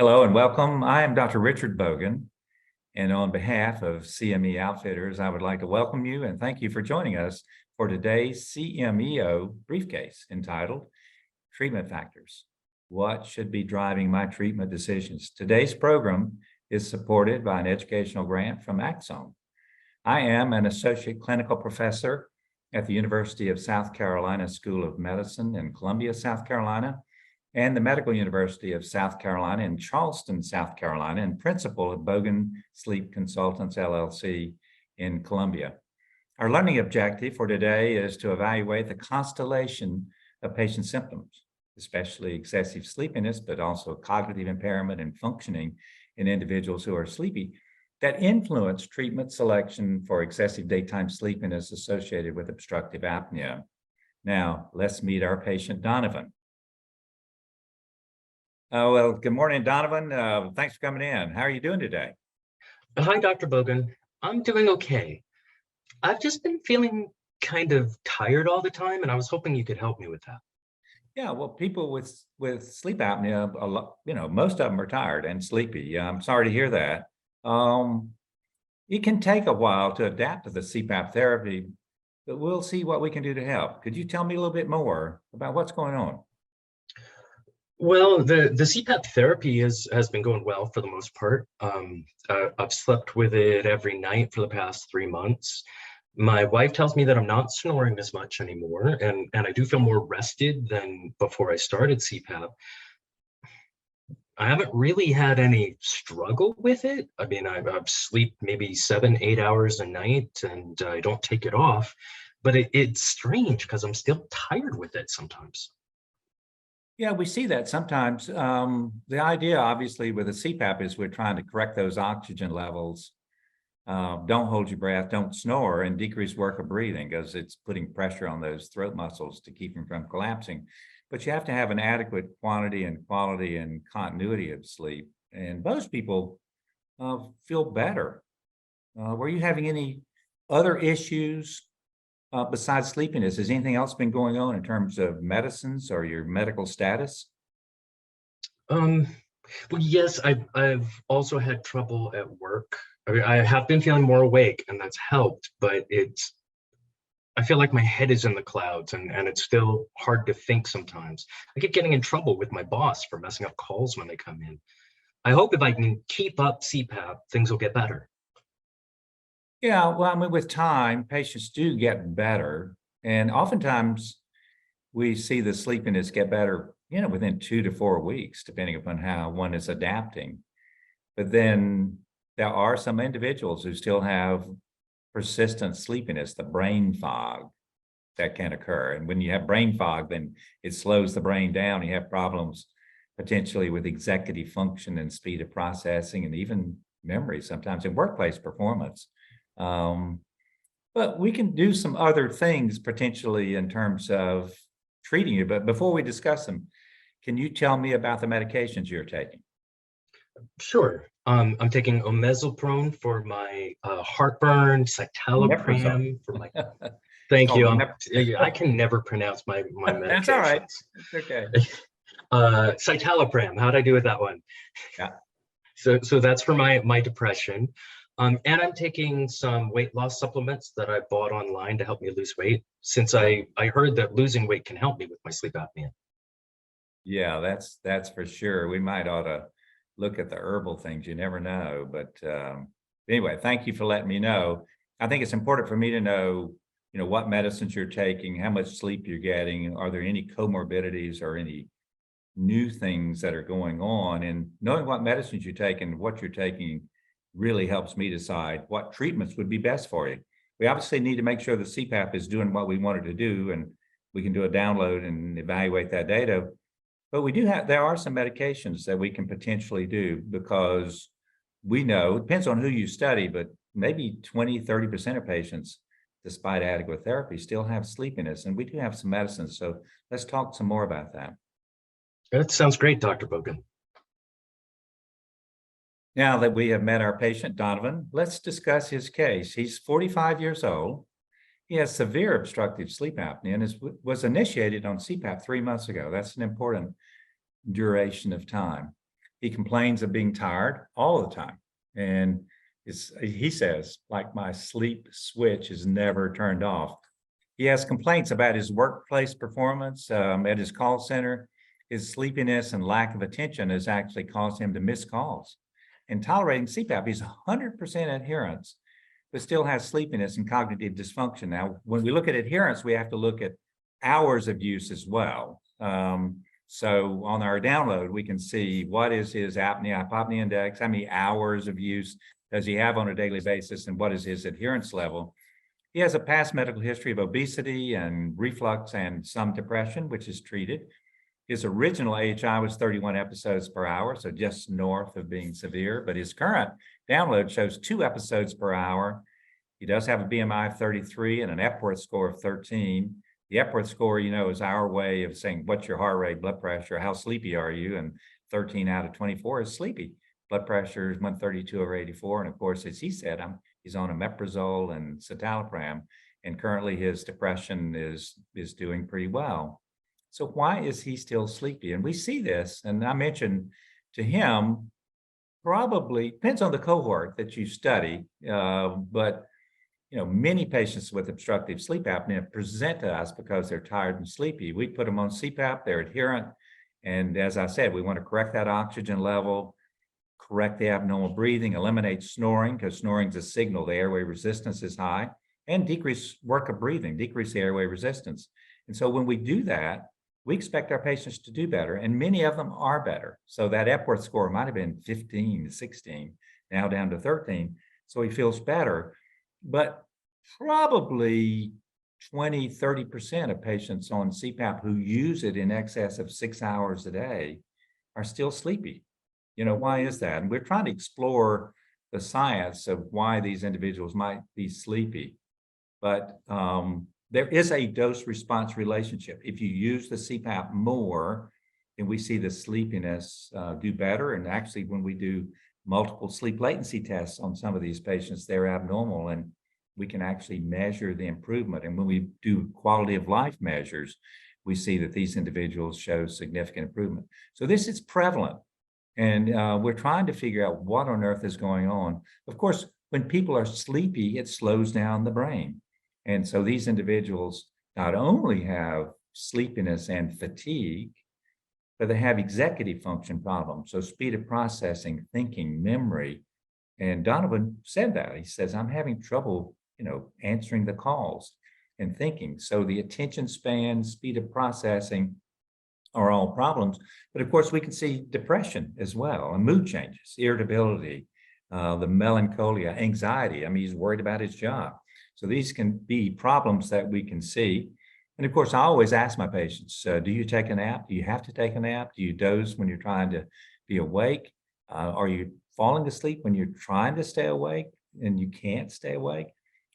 Hello and welcome. I am Dr. Richard Bogan, and on behalf of CME Outfitters, I would like to welcome you and thank you for joining us for today's CMEO briefcase entitled Treatment Factors. What should be driving my treatment decisions? Today's program is supported by an educational grant from Axon. I am an associate clinical professor at the University of South Carolina School of Medicine in Columbia, South Carolina, and the Medical University of South Carolina in Charleston, South Carolina, and principal at Bogan Sleep Consultants, LLC in Columbia. Our learning objective for today is to evaluate the constellation of patient symptoms, especially excessive sleepiness, but also cognitive impairment and functioning in individuals who are sleepy, that influence treatment selection for excessive daytime sleepiness associated with obstructive apnea. Now, let's meet our patient, Donovan. Well, good morning, Donovan. Thanks for coming in. How are you doing today? Hi, Dr. Bogan. I'm doing okay. I've just been feeling kind of tired all the time, and I was hoping you could help me with that. Yeah, well, people with sleep apnea, a lot, most of them are tired and sleepy. I'm sorry to hear that. It can take a while to adapt to the CPAP therapy, but we'll see what we can do to help. Could you tell me a little bit more about what's going on? Well, the CPAP therapy has been going well for the most part. I've slept with it every night for the past 3 months. My wife tells me that I'm not snoring as much anymore, and I do feel more rested than before I started CPAP. I haven't really had any struggle with it. I mean, I sleep maybe 7-8 hours a night, and I don't take it off, but it's strange because I'm still tired with it sometimes. Yeah, we see that sometimes. The idea, obviously, with a CPAP is we're trying to correct those oxygen levels. Don't hold your breath, don't snore, and decrease work of breathing because it's putting pressure on those throat muscles to keep them from collapsing. But you have to have an adequate quantity and quality and continuity of sleep. And most people feel better. Were you having any other issues besides sleepiness? Has anything else been going on in terms of medicines or your medical status? Well, yes, I've also had trouble at work. I mean, I have been feeling more awake, and that's helped, but I feel like my head is in the clouds, and it's still hard to think sometimes. I keep getting in trouble with my boss for messing up calls when they come in. I hope if I can keep up CPAP, things will get better. Yeah, well, I mean, with time, patients do get better. And oftentimes we see the sleepiness get better, within 2 to 4 weeks, depending upon how one is adapting. But then there are some individuals who still have persistent sleepiness, the brain fog that can occur. And when you have brain fog, then it slows the brain down. You have problems potentially with executive function and speed of processing and even memory sometimes in workplace performance. But we can do some other things potentially in terms of treating you. But before we discuss them, can you tell me about the medications you're taking? Sure. I'm taking omezilprone for my heartburn, citalopram for my. Thank you. I can never pronounce my medications. That's all right. It's okay. Citalopram. How'd I do with that one? Yeah. So that's for my depression. And I'm taking some weight loss supplements that I bought online to help me lose weight, since I heard that losing weight can help me with my sleep apnea. Yeah, that's for sure. We might ought to look at the herbal things. You never know. But anyway, thank you for letting me know. I think it's important for me to know, what medicines you're taking, how much sleep you're getting. Are there any comorbidities or any new things that are going on? And knowing what medicines you take and what you're taking really helps me decide what treatments would be best for you. We obviously need to make sure the CPAP is doing what we want it to do, and we can do a download and evaluate that data. But there are some medications that we can potentially do because we know, it depends on who you study, but maybe 20-30% of patients, despite adequate therapy, still have sleepiness. And we do have some medicines. So let's talk some more about that. That sounds great, Dr. Bogan. Now that we have met our patient, Donovan, let's discuss his case. He's 45 years old. He has severe obstructive sleep apnea and was initiated on CPAP 3 months ago. That's an important duration of time. He complains of being tired all the time. And he says, like, my sleep switch is never turned off. He has complaints about his workplace performance at his call center. His sleepiness and lack of attention has actually caused him to miss calls. And tolerating CPAP, he's 100% adherence, but still has sleepiness and cognitive dysfunction. Now, when we look at adherence, we have to look at hours of use as well. So on our download, we can see what is his apnea, hypopnea index, how many hours of use does he have on a daily basis, and what is his adherence level. He has a past medical history of obesity and reflux and some depression, which is treated. His original AHI was 31 episodes per hour, so just north of being severe, but his current download shows 2 episodes per hour. He does have a BMI of 33 and an Epworth score of 13. The Epworth score, is our way of saying what's your heart rate, blood pressure, how sleepy are you, and 13 out of 24 is sleepy. Blood pressure is 132/84, and of course, as he said, he's on omeprazole and citalopram, and currently his depression is doing pretty well. So why is he still sleepy? And we see this, and I mentioned to him, probably depends on the cohort that you study, but many patients with obstructive sleep apnea present to us because they're tired and sleepy. We put them on CPAP, they're adherent, and as I said, we want to correct that oxygen level, correct the abnormal breathing, eliminate snoring, because snoring is a signal the airway resistance is high, and decrease work of breathing, decrease the airway resistance. And so when we do that, we expect our patients to do better, and many of them are better. So that Epworth score might have been 15 to 16, now down to 13. So he feels better. But probably 20, 30% of patients on CPAP who use it in excess of 6 hours a day are still sleepy. Why is that? And we're trying to explore the science of why these individuals might be sleepy. But there is a dose-response relationship. If you use the CPAP more, then we see the sleepiness do better. And actually, when we do multiple sleep latency tests on some of these patients, they're abnormal, and we can actually measure the improvement. And when we do quality of life measures, we see that these individuals show significant improvement. So this is prevalent. And we're trying to figure out what on earth is going on. Of course, when people are sleepy, it slows down the brain. And so these individuals not only have sleepiness and fatigue, but they have executive function problems. So speed of processing, thinking, memory. And Donovan said that. He says, I'm having trouble, answering the calls and thinking. So the attention span, speed of processing are all problems. But of course, we can see depression as well, and mood changes, irritability, the melancholia, anxiety. He's worried about his job. So these can be problems that we can see. And of course, I always ask my patients, do you take a nap? Do you have to take a nap? Do you doze when you're trying to be awake? Are you falling asleep when you're trying to stay awake and you can't stay awake?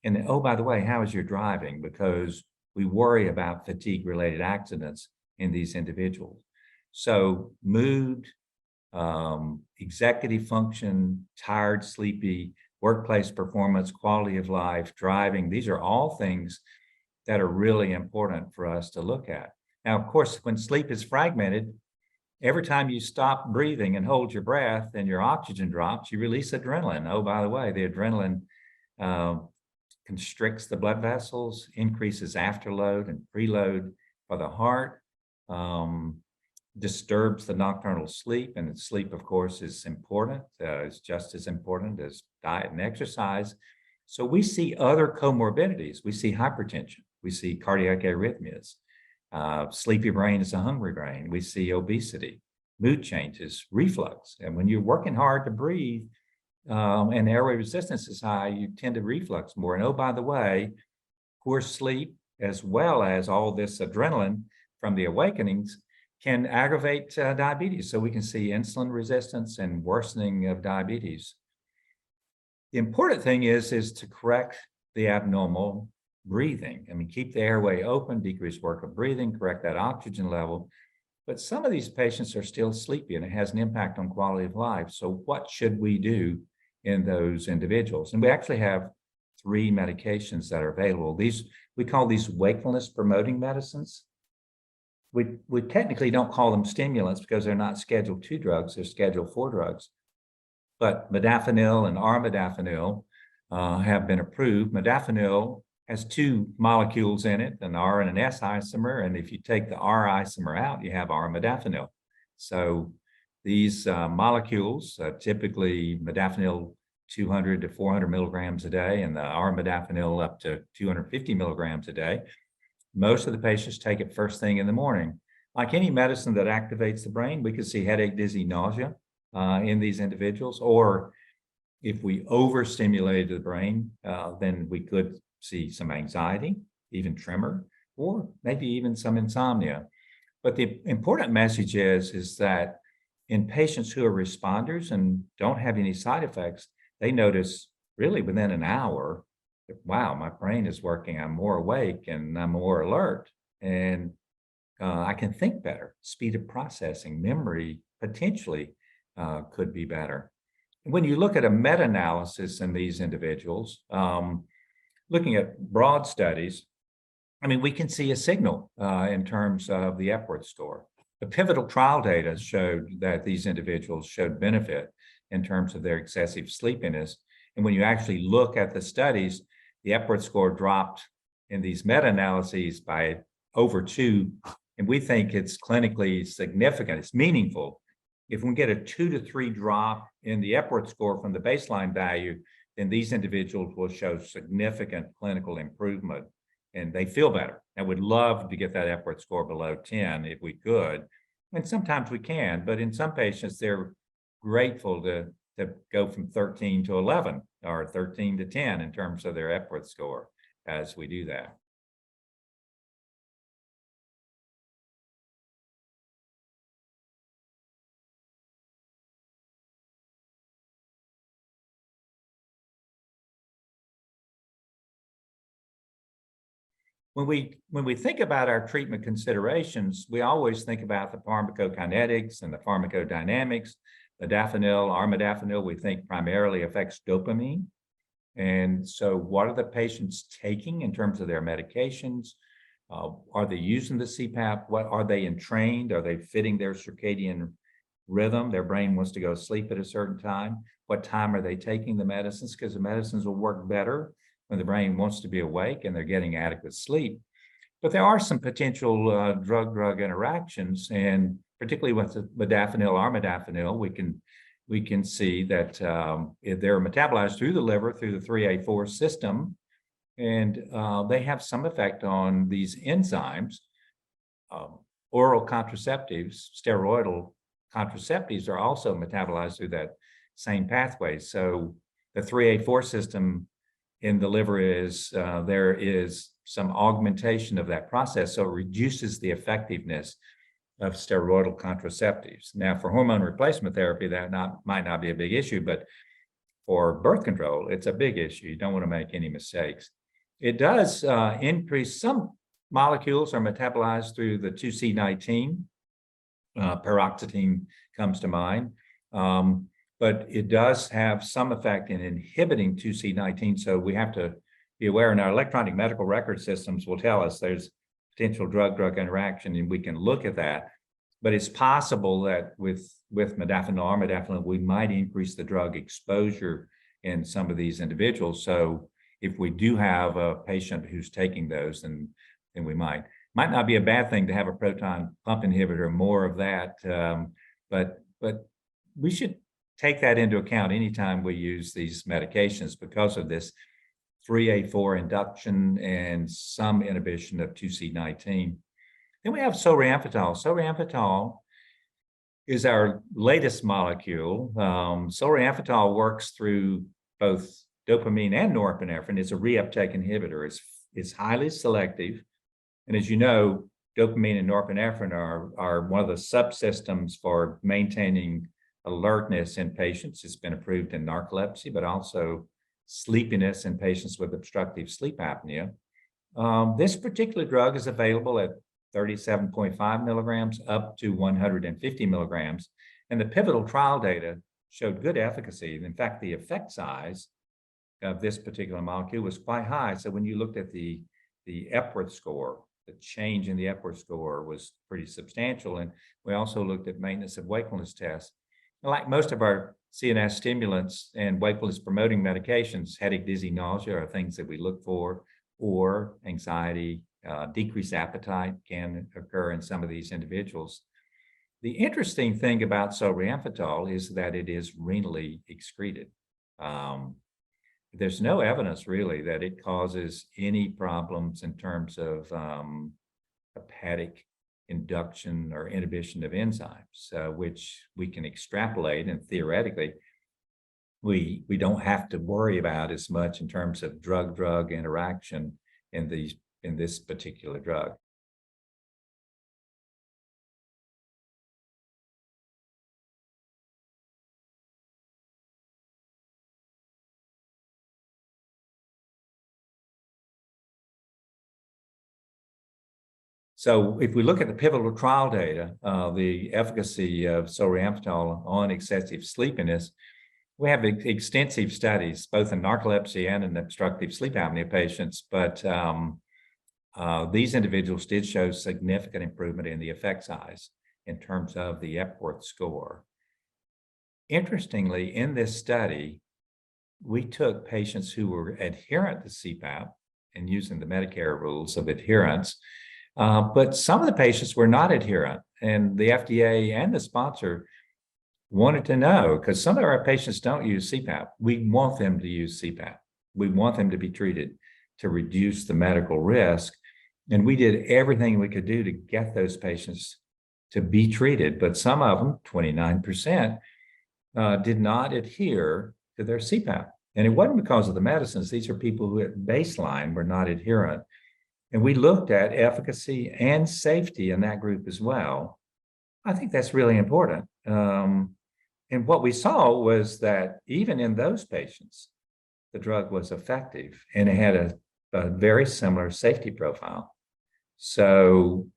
And then, oh, by the way, how is your driving? Because we worry about fatigue-related accidents in these individuals. So mood, executive function, tired, sleepy, workplace performance, quality of life, driving, these are all things that are really important for us to look at. Now, of course, when sleep is fragmented, every time you stop breathing and hold your breath and your oxygen drops, you release adrenaline. Oh, by the way, the adrenaline constricts the blood vessels, increases afterload and preload for the heart, disturbs the nocturnal sleep, and sleep, of course, is important. It's just as important as diet and exercise. So we see other comorbidities. We see hypertension. We see cardiac arrhythmias. Sleepy brain is a hungry brain. We see obesity, mood changes, reflux. And when you're working hard to breathe and airway resistance is high, you tend to reflux more. And oh, by the way, poor sleep, as well as all this adrenaline from the awakenings, can aggravate diabetes. So we can see insulin resistance and worsening of diabetes. The important thing is to correct the abnormal breathing. Keep the airway open, decrease work of breathing, correct that oxygen level. But some of these patients are still sleepy, and it has an impact on quality of life. So what should we do in those individuals? And we actually have 3 medications that are available. We call these wakefulness promoting medicines. we technically don't call them stimulants because they're not Schedule II drugs, they're Schedule IV drugs. But modafinil and armodafinil have been approved. Modafinil has two molecules in it, an R and an S isomer. And if you take the R isomer out, you have armodafinil. So these molecules, typically modafinil 200 to 400 milligrams a day, and the armodafinil up to 250 milligrams a day. Most of the patients take it first thing in the morning. Like any medicine that activates the brain, we could see headache, dizzy, nausea in these individuals. Or if we overstimulated the brain, then we could see some anxiety, even tremor, or maybe even some insomnia. But the important message is that in patients who are responders and don't have any side effects, they notice really within an hour, wow, my brain is working, I'm more awake and I'm more alert, and I can think better. Speed of processing, memory potentially could be better. When you look at a meta-analysis in these individuals, looking at broad studies, I mean, we can see a signal in terms of the Epworth score. The pivotal trial data showed that these individuals showed benefit in terms of their excessive sleepiness. And when you actually look at the studies, the Epworth score dropped in these meta-analyses by over 2, and we think it's clinically significant. It's meaningful. If we get a 2 to 3 drop in the Epworth score from the baseline value, then these individuals will show significant clinical improvement, and they feel better. And we'd love to get that Epworth score below 10 if we could. And sometimes we can, but in some patients, they're grateful to go from 13 to 11 or 13 to 10 in terms of their Epworth score as we do that. When we think about our treatment considerations, we always think about the pharmacokinetics and the pharmacodynamics. Modafinil, armodafinil, we think primarily affects dopamine. And so what are the patients taking in terms of their medications? Are they using the CPAP? What are they entrained? Are they fitting their circadian rhythm? Their brain wants to go to sleep at a certain time. What time are they taking the medicines? Because the medicines will work better when the brain wants to be awake and they're getting adequate sleep. But there are some potential drug-drug interactions, and particularly with the modafinil, armodafinil, we can see that they're metabolized through the liver, through the 3A4 system, and they have some effect on these enzymes. Oral contraceptives, steroidal contraceptives are also metabolized through that same pathway. So the 3A4 system in the liver there is some augmentation of that process, so it reduces the effectiveness of steroidal contraceptives. Now, for hormone replacement therapy, that might not be a big issue, but for birth control, it's a big issue. You don't want to make any mistakes. It does increase, some molecules are metabolized through the 2C19. Paroxetine comes to mind. But it does have some effect in inhibiting 2C19. So we have to be aware, and our electronic medical record systems will tell us there's potential drug-drug interaction, and we can look at that. But it's possible that with modafinil, armodafinil, we might increase the drug exposure in some of these individuals. So if we do have a patient who's taking those, then we might not be a bad thing to have a proton pump inhibitor, more of that. But we should take that into account anytime we use these medications because of this 3A4 induction and some inhibition of 2C19. Then we have solriamfetol. Solriamfetol is our latest molecule. Solriamfetol works through both dopamine and norepinephrine. It's a reuptake inhibitor. It's highly selective. And as you know, dopamine and norepinephrine are one of the subsystems for maintaining alertness in patients. It's been approved in narcolepsy, but also sleepiness in patients with obstructive sleep apnea. This particular drug is available at 37.5 milligrams up to 150 milligrams. And the pivotal trial data showed good efficacy. In fact, the effect size of this particular molecule was quite high. So when you looked at the Epworth score, the change in the Epworth score was pretty substantial. And we also looked at maintenance of wakefulness tests. Like most of our CNS stimulants and wakefulness promoting medications, headache, dizzy, nausea are things that we look for, or anxiety, decreased appetite can occur in some of these individuals. The interesting thing about solriamfetol is that it is renally excreted. There's no evidence really that it causes any problems in terms of hepatic induction or inhibition of enzymes, which we can extrapolate, and theoretically, we don't have to worry about as much in terms of drug-drug interaction in this particular drug. So if we look at the pivotal trial data, the efficacy of solriamfetol on excessive sleepiness, we have extensive studies, both in narcolepsy and in obstructive sleep apnea patients, but these individuals did show significant improvement in the effect size in terms of the Epworth score. Interestingly, in this study, we took patients who were adherent to CPAP and using the Medicare rules of adherence, but some of the patients were not adherent, and the FDA and the sponsor wanted to know, because some of our patients don't use CPAP. We want them to use CPAP. We want them to be treated to reduce the medical risk. And we did everything we could do to get those patients to be treated, but some of them, 29%, did not adhere to their CPAP. And it wasn't because of the medicines. These are people who at baseline were not adherent. And we looked at efficacy and safety in that group as well. I think that's really important. And what we saw was that even in those patients, the drug was effective and it had a very similar safety profile. So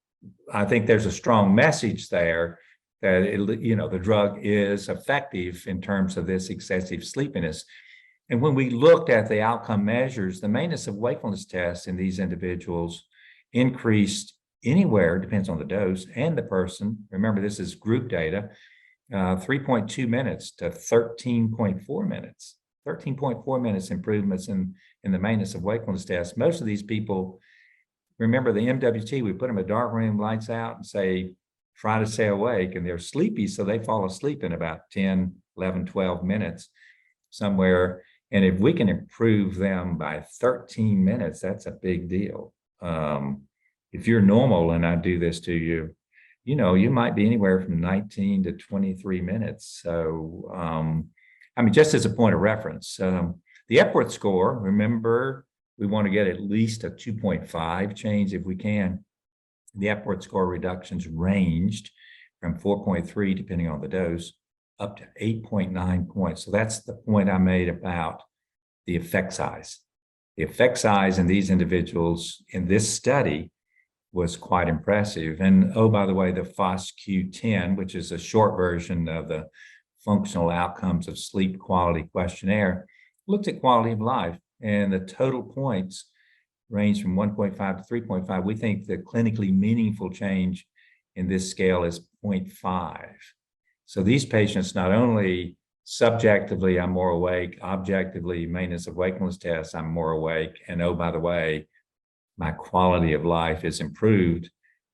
I think there's a strong message there that the drug is effective in terms of this excessive sleepiness. And when we looked at the outcome measures, the maintenance of wakefulness tests in these individuals increased anywhere, depends on the dose and the person. Remember, this is group data, 3.2 minutes to 13.4 minutes. 13.4 minutes improvements in the maintenance of wakefulness tests. Most of these people, remember the MWT, we put them in a dark room, lights out, and say, try to stay awake, and they're sleepy, so they fall asleep in about 10, 11, 12 minutes somewhere. And if we can improve them by 13 minutes, that's a big deal. If you're normal and I do this to you, you might be anywhere from 19 to 23 minutes. So, I mean, just as a point of reference, the Epworth score, remember, we want to get at least a 2.5 change if we can. The Epworth score reductions ranged from 4.3, depending on the dose, up to 8.9 points. So that's the point I made about the effect size. The effect size in these individuals in this study was quite impressive. And oh, by the way, the FOSQ-10, which is a short version of the Functional Outcomes of Sleep Quality Questionnaire, looked at quality of life, and the total points range from 1.5 to 3.5. We think the clinically meaningful change in this scale is 0.5. So these patients, not only subjectively, I'm more awake, objectively, maintenance of wakefulness tests, I'm more awake, and oh, by the way, my quality of life is improved.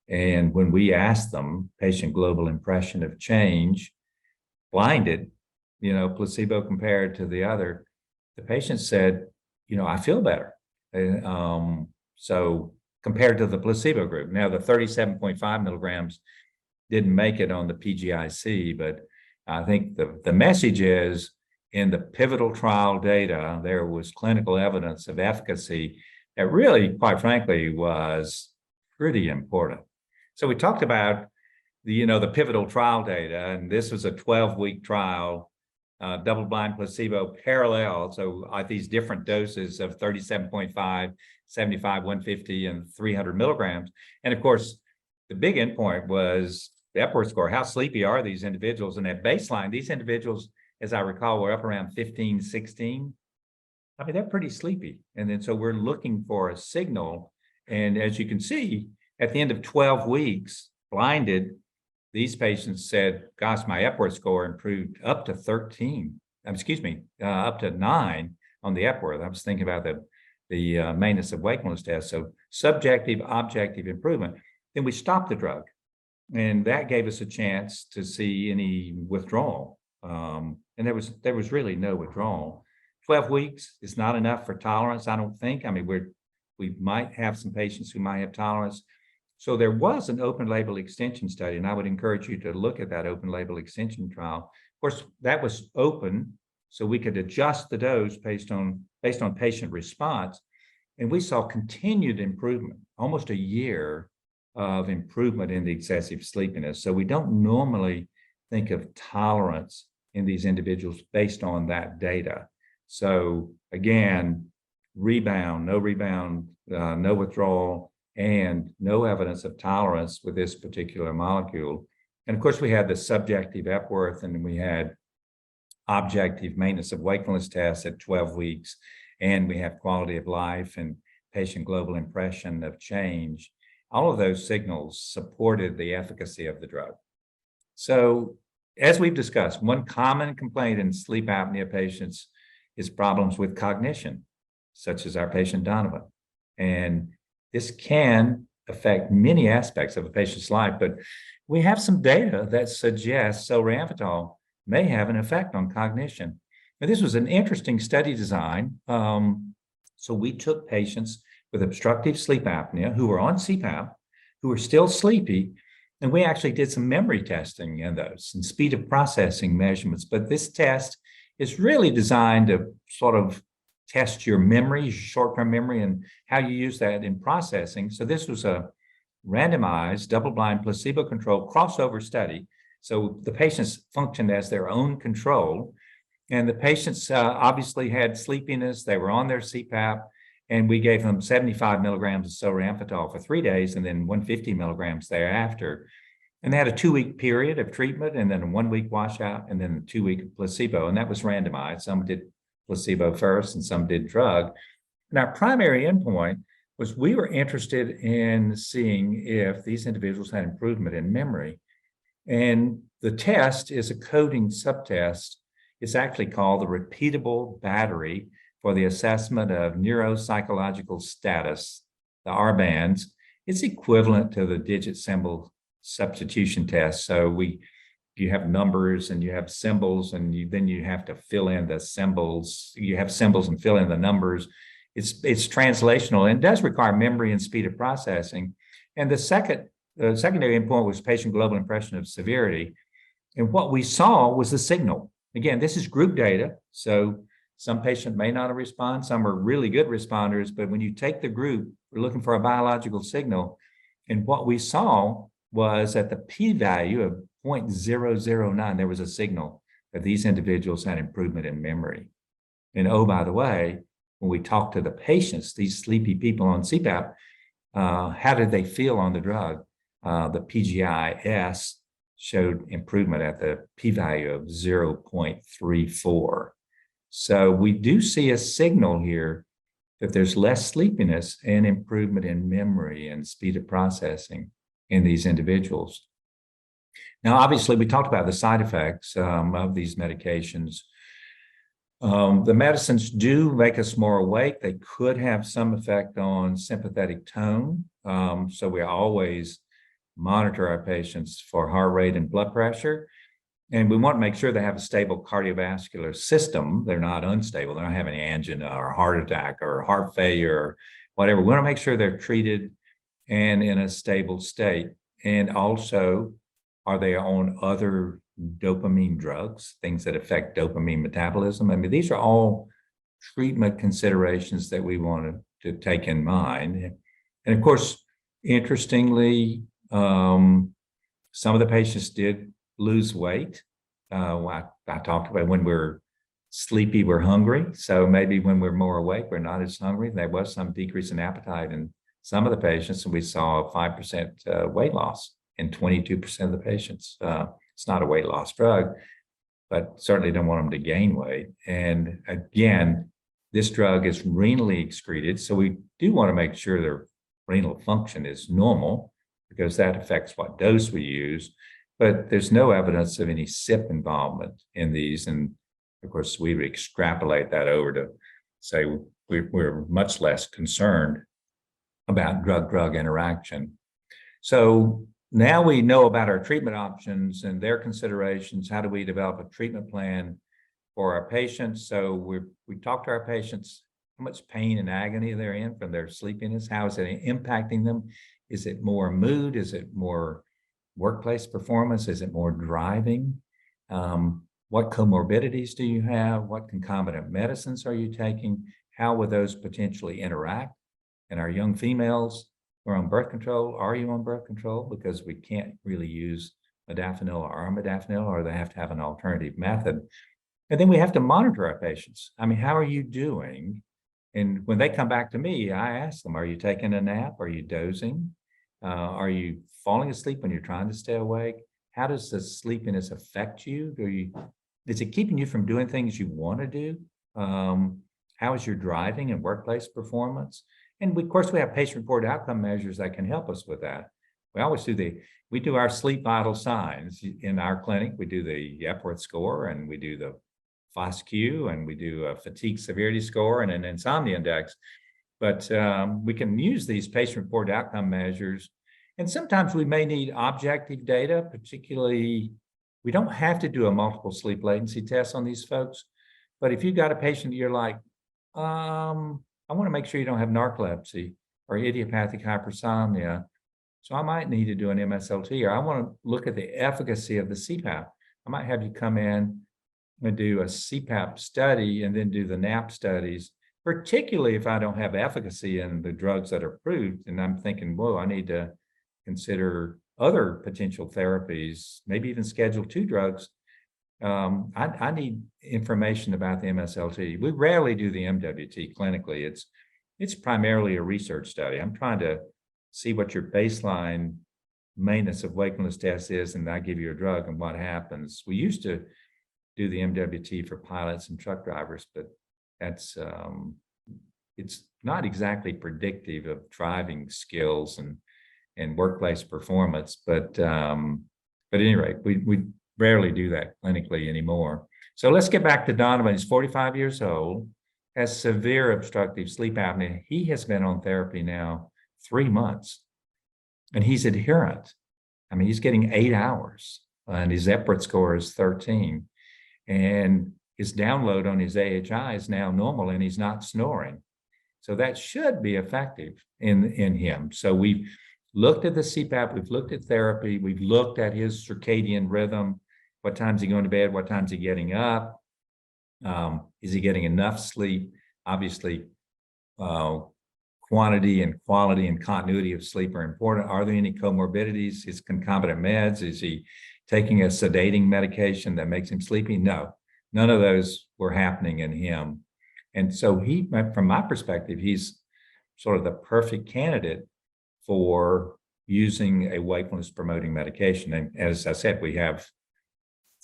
And when we asked them, patient global impression of change, blinded, placebo compared to the other, the patient said, I feel better. So compared to the placebo group. Now, the 37.5 milligrams didn't make it on the PGIC, but I think the message is in the pivotal trial data, there was clinical evidence of efficacy that really, quite frankly, was pretty important. So we talked about the pivotal trial data, and this was a 12-week trial, double-blind placebo parallel. So at these different doses of 37.5, 75, 150, and 300 milligrams. And of course, the big endpoint was the Epworth score. How sleepy are these individuals? And at baseline, these individuals, as I recall, were up around 15, 16. I mean, they're pretty sleepy. And then so we're looking for a signal. And as you can see, At the end of 12 weeks, blinded, these patients said, gosh, my Epworth score improved up to 13, up to 9 on the Epworth. I was thinking about the maintenance of wakefulness test. So subjective, objective improvement. Then we stopped the drug. And that gave us a chance to see any withdrawal. And there was really no withdrawal. 12 weeks is not enough for tolerance, I don't think. I mean, we might have some patients who might have tolerance. So there was an open label extension study, and I would encourage you to look at that open label extension trial. Of course, that was open, so we could adjust the dose based on patient response. And we saw continued improvement, almost a year of improvement in the excessive sleepiness. So we don't normally think of tolerance in these individuals based on that data. So again, no rebound, no withdrawal, and no evidence of tolerance with this particular molecule. And of course, we had the subjective Epworth, and then we had objective maintenance of wakefulness tests at 12 weeks, and we have quality of life and patient global impression of change. All of those signals supported the efficacy of the drug. So as we've discussed, one common complaint in sleep apnea patients is problems with cognition, such as our patient Donovan. And this can affect many aspects of a patient's life, but we have some data that suggests solriamfetol may have an effect on cognition. And this was an interesting study design. So we took patients with obstructive sleep apnea who were on CPAP, who were still sleepy, and we actually did some memory testing in those and speed of processing measurements. But this test is really designed to sort of test your memory, short-term memory, and how you use that in processing. So this was a randomized, double-blind, placebo-controlled crossover study. So the patients functioned as their own control, and the patients obviously had sleepiness. They were on their CPAP, and we gave them 75 milligrams of solriamfetol for 3 days, and then 150 milligrams thereafter. And they had a 2-week period of treatment, and then a 1-week washout, and then a 2-week placebo, and that was randomized. Some did placebo first, and some did drug. And our primary endpoint was we were interested in seeing if these individuals had improvement in memory. And the test is a coding subtest. It's actually called the repeatable battery for the assessment of neuropsychological status, the R-bands. It's equivalent to the digit symbol substitution test. So you have numbers and you have symbols, and then you have to fill in the symbols. You have symbols and fill in the numbers. It's translational and does require memory and speed of processing. And the secondary endpoint was patient global impression of severity. And what we saw was the signal. Again, this is group data. So some patients may not have responded. Some are really good responders. But when you take the group, we're looking for a biological signal. And what we saw was at the p-value of 0.009, there was a signal that these individuals had improvement in memory. And oh, by the way, when we talked to the patients, these sleepy people on CPAP, how did they feel on the drug? The PGI-S showed improvement at the p-value of 0.34. So we do see a signal here that there's less sleepiness and improvement in memory and speed of processing in these individuals. Now, obviously, we talked about the side effects of these medications. The medicines do make us more awake. They could have some effect on sympathetic tone. So we always monitor our patients for heart rate and blood pressure. And we want to make sure they have a stable cardiovascular system. They're not unstable. They're not having angina or heart attack or heart failure or whatever. We want to make sure they're treated and in a stable state. And also, are they on other dopamine drugs, things that affect dopamine metabolism? I mean, these are all treatment considerations that we want to take in mind. And of course, interestingly, some of the patients did lose weight. I talked about when we're sleepy, we're hungry. So maybe when we're more awake, we're not as hungry. There was some decrease in appetite in some of the patients, and we saw a 5% weight loss in 22% of the patients. It's not a weight loss drug, but certainly don't want them to gain weight. And again, this drug is renally excreted, so we do want to make sure they're renal function is normal because that affects what dose we use, but there's no evidence of any CYP involvement in these. And of course, we would extrapolate that over to say we're much less concerned about drug-drug interaction. So now we know about our treatment options and their considerations. How do we develop a treatment plan for our patients? So we talk to our patients, how much pain and agony they're in from their sleepiness. How is it impacting them? Is it more mood? Is it more workplace performance? Is it more driving? What comorbidities do you have? What concomitant medicines are you taking? How will those potentially interact? And our young females who are on birth control, are you on birth control? Because we can't really use modafinil or armodafinil, or they have to have an alternative method. And then we have to monitor our patients. I mean, how are you doing? And when they come back to me, I ask them, are you taking a nap? Are you dozing? Are you falling asleep when you're trying to stay awake? How does the sleepiness affect you? Is it keeping you from doing things you want to do? How is your driving and workplace performance? And of course, we have patient-reported outcome measures that can help us with that. We always we do our sleep vital signs in our clinic. We do the Epworth score, and we do the FOSQ, and we do a fatigue severity score and an insomnia index. But we can use these patient-reported outcome measures. And sometimes we may need objective data, particularly, we don't have to do a multiple sleep latency test on these folks. But if you've got a patient, you're like, I want to make sure you don't have narcolepsy or idiopathic hypersomnia. So I might need to do an MSLT, or I want to look at the efficacy of the CPAP. I might have you come in and do a CPAP study and then do the NAP studies, particularly if I don't have efficacy in the drugs that are approved. And I'm thinking, whoa, I need to consider other potential therapies, maybe even Schedule II drugs. I need information about the MSLT. We rarely do the MWT clinically. It's primarily a research study. I'm trying to see what your baseline maintenance of wakefulness test is, and I give you a drug and what happens. We used to do the MWT for pilots and truck drivers, but that's it's not exactly predictive of driving skills and workplace performance. But at any rate, we rarely do that clinically anymore. So let's get back to Donovan. He's 45 years old, has severe obstructive sleep apnea. He has been on therapy now 3 months, and he's adherent. I mean, he's getting 8 hours, and his Epworth score is 13. And his download on his AHI is now normal, and he's not snoring. So that should be effective in him. So we've looked at the CPAP, we've looked at therapy, we've looked at his circadian rhythm. What time's he going to bed? What time's he getting up? Is he getting enough sleep? Obviously, quantity and quality and continuity of sleep are important. Are there any comorbidities? His concomitant meds? Is he taking a sedating medication that makes him sleepy? No, none of those were happening in him. And so he, from my perspective, he's sort of the perfect candidate for using a wakefulness promoting medication. And as I said, we have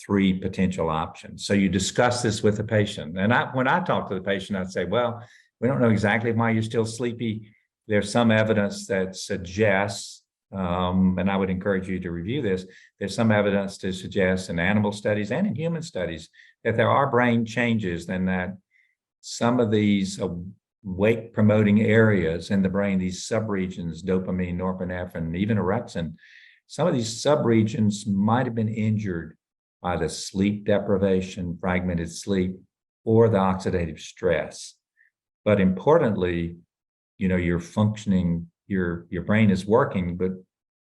3 potential options. So you discuss this with the patient. And when I talk to the patient, I'd say, well, we don't know exactly why you're still sleepy. There's some evidence that suggests, and I would encourage you to review this, there's some evidence to suggest in animal studies and in human studies that there are brain changes, and that some of these wake promoting areas in the brain, these subregions, dopamine, norepinephrine, even orexin, some of these subregions might have been injured by the sleep deprivation, fragmented sleep, or the oxidative stress. But importantly, you know, you're functioning, your brain is working, but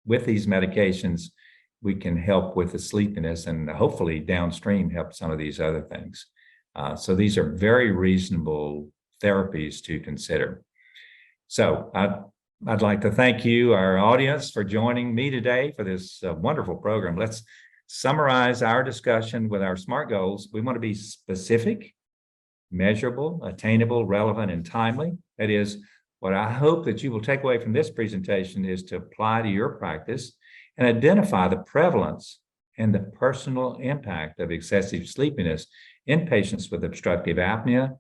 with these medications, we can help with the sleepiness and hopefully downstream help some of these other things. So these are very reasonable therapies to consider. So I'd like to thank you, our audience, for joining me today for this wonderful program. Let's summarize our discussion with our SMART goals. We want to be specific, measurable, attainable, relevant, and timely. That is, what I hope that you will take away from this presentation is to apply to your practice and identify the prevalence and the personal impact of excessive sleepiness in patients with obstructive apnea.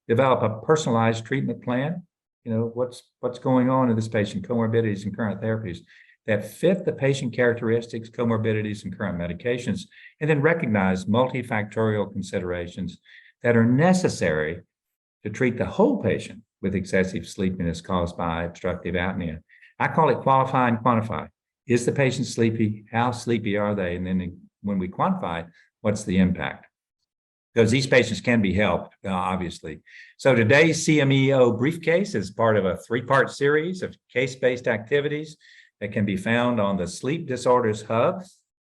Develop a personalized treatment plan what's going on in this patient, comorbidities and current therapies that fit the patient characteristics, comorbidities, and current medications, and then recognize multifactorial considerations that are necessary to treat the whole patient with excessive sleepiness caused by obstructive apnea. I call it qualify and quantify. Is the patient sleepy? How sleepy are they? And then when we quantify, what's the impact? Because these patients can be helped, obviously. So today's CMEO briefcase is part of a three-part series of case-based activities that can be found on the Sleep Disorders Hub.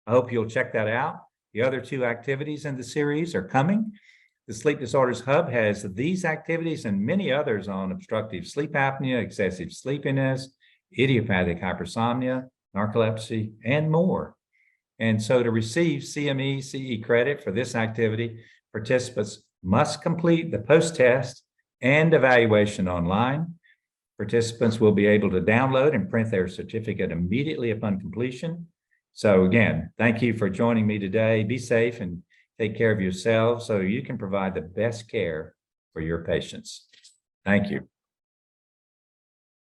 I hope you'll check that out. The other two activities in the series are coming. The Sleep Disorders Hub has these activities and many others on obstructive sleep apnea, excessive sleepiness, idiopathic hypersomnia, narcolepsy, and more. And so to receive CME CE credit for this activity, participants must complete the post-test and evaluation online. Participants will be able to download and print their certificate immediately upon completion. So again, thank you for joining me today. Be safe and take care of yourselves so you can provide the best care for your patients. Thank you.